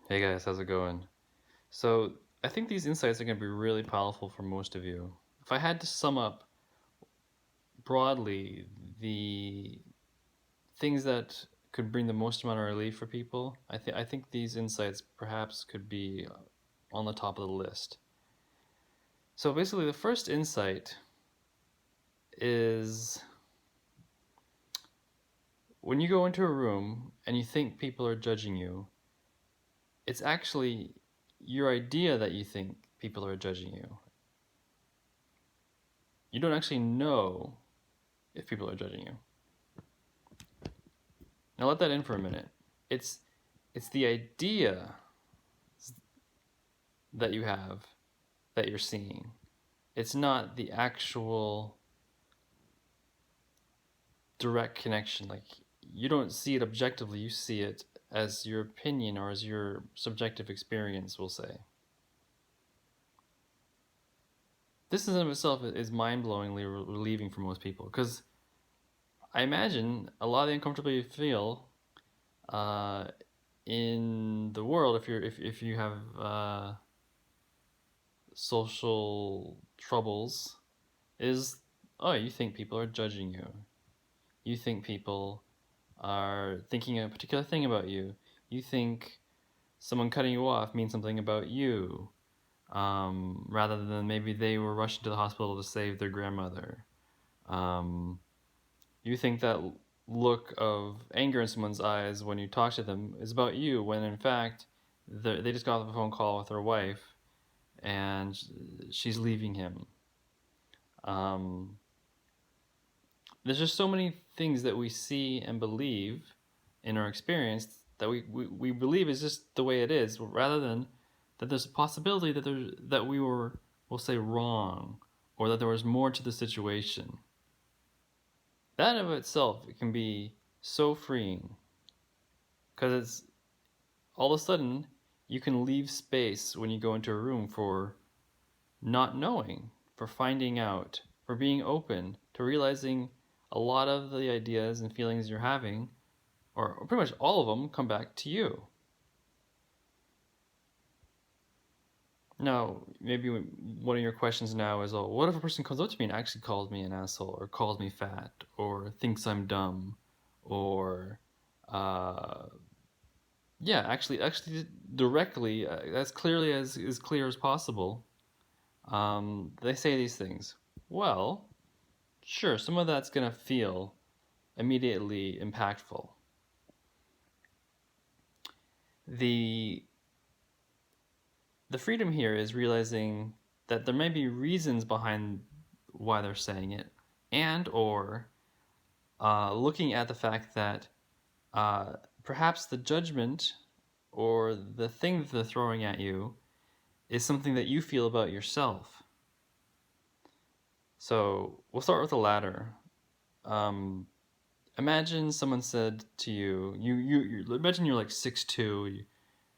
Hey guys, how's it going? So, I think these insights are going to be really powerful for most of you. If I had to sum up broadly the things that could bring the most amount of relief for people, I think these insights perhaps could be on the top of the list. So, basically, the first insight is when you go into a room and you think people are judging you, it's actually your idea that you think people are judging you. You don't actually know if people are judging you. Now let that in for a minute. It's it's the idea that you have that you're seeing. It's not the actual direct connection. Like you don't see it objectively, you see it as your opinion or as your subjective experience will say. This in of itself is mind-blowingly relieving for most people because I imagine a lot of the uncomfortability you feel uh, in the world if you have social troubles is, oh, you think people are judging you. You think people are thinking a particular thing about you. You think someone cutting you off means something about you, rather than maybe they were rushing to the hospital to save their grandmother. Um, you think that look of anger in someone's eyes when you talk to them is about you, when in fact they just got off a phone call with their wife and she's leaving him. Um, there's just so many things that we see and believe in our experience that we believe is just the way it is, rather than that there's a possibility that we were, we'll say, wrong, or that there was more to the situation. That of itself can be so freeing because it's all of a sudden you can leave space when you go into a room for not knowing, for finding out, for being open to realizing a lot of the ideas and feelings you're having, or pretty much all of them, come back to you. Now, maybe one of your questions now is, oh, what if a person comes up to me and actually calls me an asshole, or calls me fat, or thinks I'm dumb, or, uh, yeah, actually, directly, as clearly as clear as possible, they say these things. Well, sure, some of that's gonna feel immediately impactful. The the freedom here is realizing that there may be reasons behind why they're saying it, and or looking at the fact that uh, perhaps the judgment or the thing that they're throwing at you is something that you feel about yourself. So we'll start with the latter. Um, Imagine someone said to you, imagine you're like 6'2",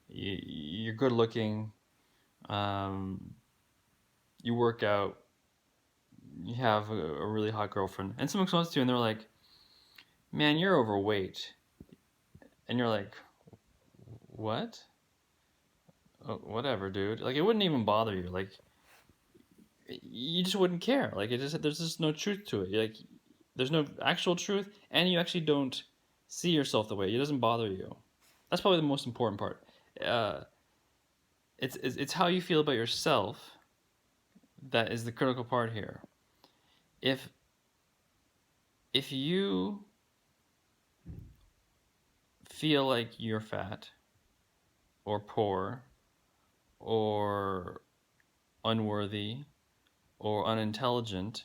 you're good looking, um, you work out, you have a really hot girlfriend, and someone comes to you and they're like, "Man, you're overweight," and you're like, "What? Oh, whatever, dude." Like it wouldn't even bother you. Like you just wouldn't care. Like there's just no truth to it. Like there's no actual truth, and you actually don't see yourself the way. It doesn't bother you. That's probably the most important part. Uh, it's how you feel about yourself that is the critical part here. If if you feel like you're fat or poor or unworthy or unintelligent,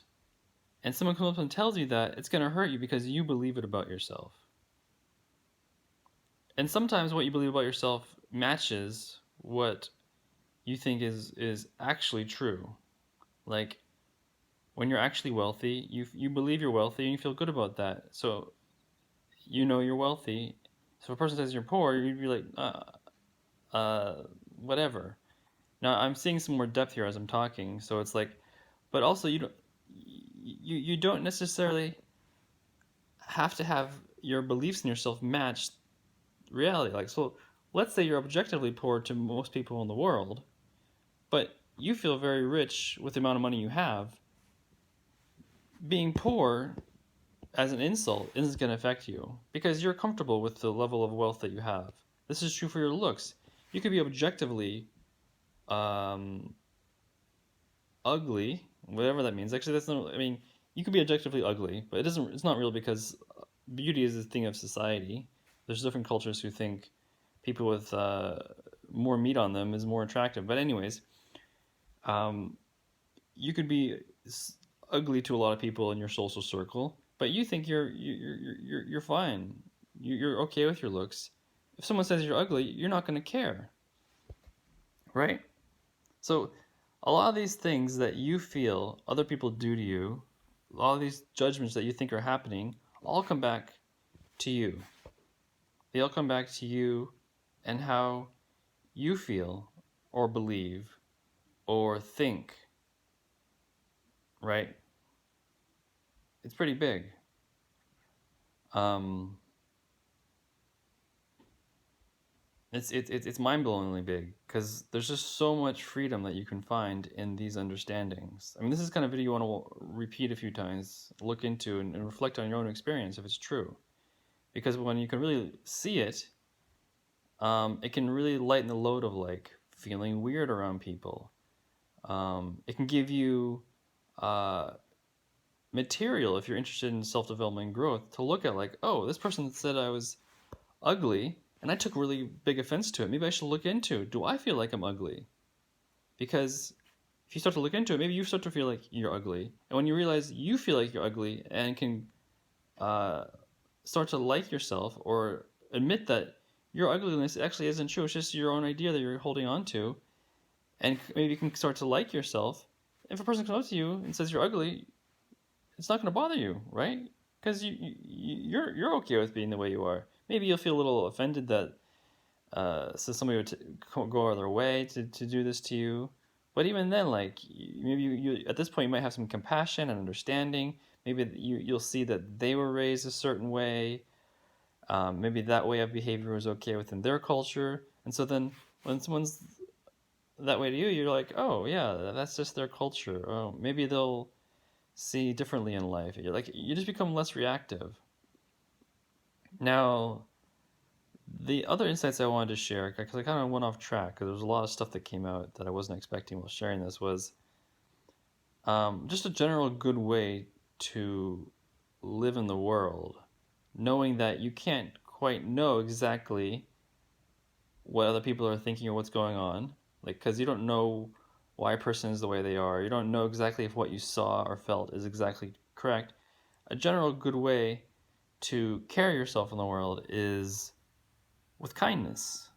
and someone comes up and tells you that, it's going to hurt you because you believe it about yourself. And sometimes what you believe about yourself matches what you think is actually true. Like when you're actually wealthy, you believe you're wealthy and you feel good about that. So you know you're wealthy. So if a person says you're poor, you'd be like, whatever. Now I'm seeing some more depth here as I'm talking, so it's like, but also you don't necessarily have to have your beliefs in yourself match reality. Like so, let's say you're objectively poor to most people in the world, but you feel very rich with the amount of money you have. Being poor as an insult isn't going to affect you because you're comfortable with the level of wealth that you have. This is true for your looks. You could be objectively um, ugly, whatever that means. Actually, that's not. I mean, you could be objectively ugly, but it doesn't. It's not real because beauty is a thing of society. There's different cultures who think people with more meat on them is more attractive. But anyways, um, you could be ugly to a lot of people in your social circle, but you think you're fine. You're okay with your looks. If someone says you're ugly, you're not going to care, right? So, a lot of these things that you feel other people do to you, a lot of these judgments that you think are happening, all come back to you. They all come back to you and how you feel or believe or think, right? It's pretty big. Um, it's mind-blowingly big because there's just so much freedom that you can find in these understandings. I mean, this is kind of video you want to repeat a few times, look into, and reflect on your own experience if it's true. Because when you can really see it, it can really lighten the load of like feeling weird around people. It can give you material if you're interested in self-development and growth to look at like, oh, this person said I was ugly and I took really big offense to it. Maybe I should look into, do I feel like I'm ugly? Because if you start to look into it, maybe you start to feel like you're ugly. And when you realize you feel like you're ugly and can uh, start to like yourself or admit that your ugliness actually isn't true, it's just your own idea that you're holding on to, and maybe you can start to like yourself. If a person comes up to you and says you're ugly, it's not going to bother you, right? Because you're okay with being the way you are. Maybe you'll feel a little offended that so somebody would go out of their way to do this to you. But even then, like maybe you at this point you might have some compassion and understanding. Maybe you'll see that they were raised a certain way. Maybe that way of behavior was okay within their culture. And so then when someone's that way to you, you're like, oh yeah, that's just their culture. Oh, maybe they'll see differently in life. You're like, you just become less reactive. Now, the other insights I wanted to share, because I kind of went off track, because there was a lot of stuff that came out that I wasn't expecting while sharing this, was just a general good way to live in the world, knowing that you can't quite know exactly what other people are thinking or what's going on, like because you don't know why a person is the way they are. You don't know exactly if what you saw or felt is exactly correct. A general good way to carry yourself in the world is with kindness.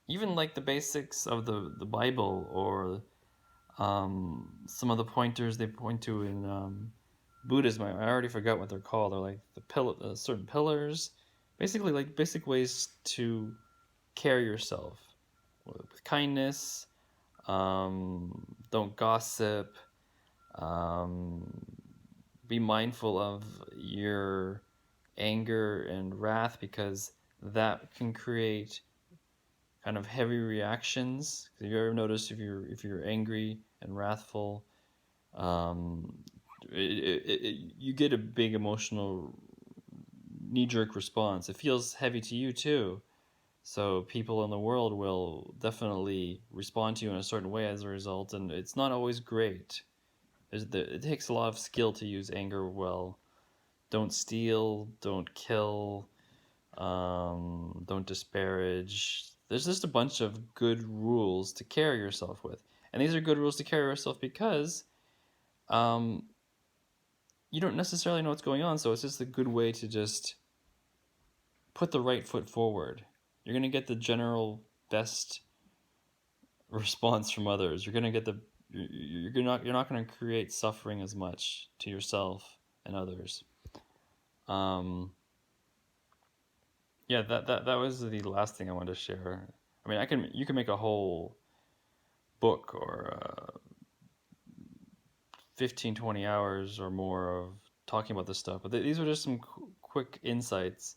Even like the basics of the Bible or some of the pointers they point to in Buddhism. I already forgot what they're called. They're like certain pillars, basically like basic ways to carry yourself with kindness. Don't gossip. Um, be mindful of your anger and wrath because that can create kind of heavy reactions. Have you ever noticed if you're angry and wrathful, um, you get a big emotional knee-jerk response. It feels heavy to you too. So people in the world will definitely respond to you in a certain way as a result, and it's not always great. It takes a lot of skill to use anger well. Don't steal, don't kill, don't disparage. There's just a bunch of good rules to carry yourself with. And these are good rules to carry yourself because um, you don't necessarily know what's going on, so it's just a good way to just put the right foot forward. You're going to get the general best response from others. You're going to get you're not going to create suffering as much to yourself and others. Yeah, that was the last thing I wanted to share. I mean, you can make a whole book or 15, 20 hours or more of talking about this stuff, but these are just some quick insights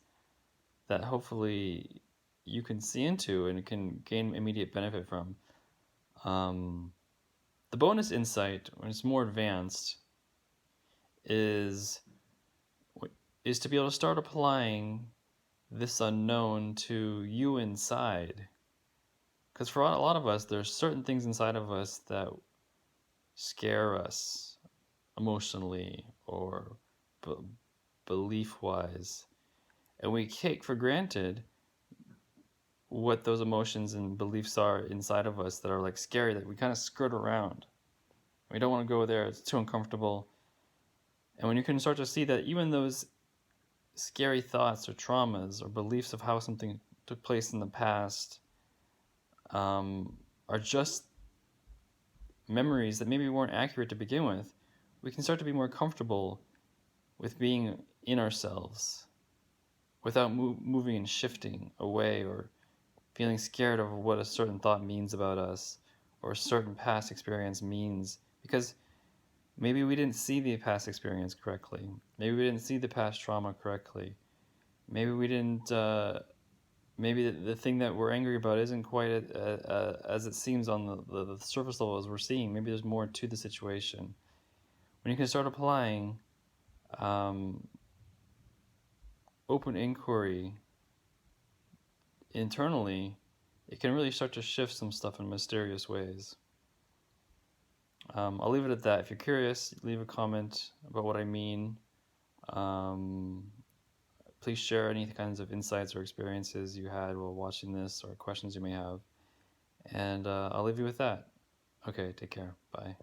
that hopefully you can see into and can gain immediate benefit from. The bonus insight, when it's more advanced, is to be able to start applying this unknown to you inside. Because for a lot of us, there's certain things inside of us that scare us emotionally or belief-wise, and we take for granted what those emotions and beliefs are inside of us that are like scary, that we kind of skirt around. We don't want to go there, it's too uncomfortable. And when you can start to see that even those scary thoughts or traumas or beliefs of how something took place in the past are just memories that maybe weren't accurate to begin with, we can start to be more comfortable with being in ourselves without moving and shifting away or feeling scared of what a certain thought means about us or a certain past experience means, because maybe we didn't see the past experience correctly. Maybe we didn't see the past trauma correctly. Maybe we didn't. Maybe the thing that we're angry about isn't quite as it seems on the surface level as we're seeing. Maybe there's more to the situation. When you can start applying open inquiry internally, it can really start to shift some stuff in mysterious ways. I'll leave it at that. If you're curious, leave a comment about what I mean. Please share any kinds of insights or experiences you had while watching this or questions you may have. And I'll leave you with that. Okay, take care. Bye.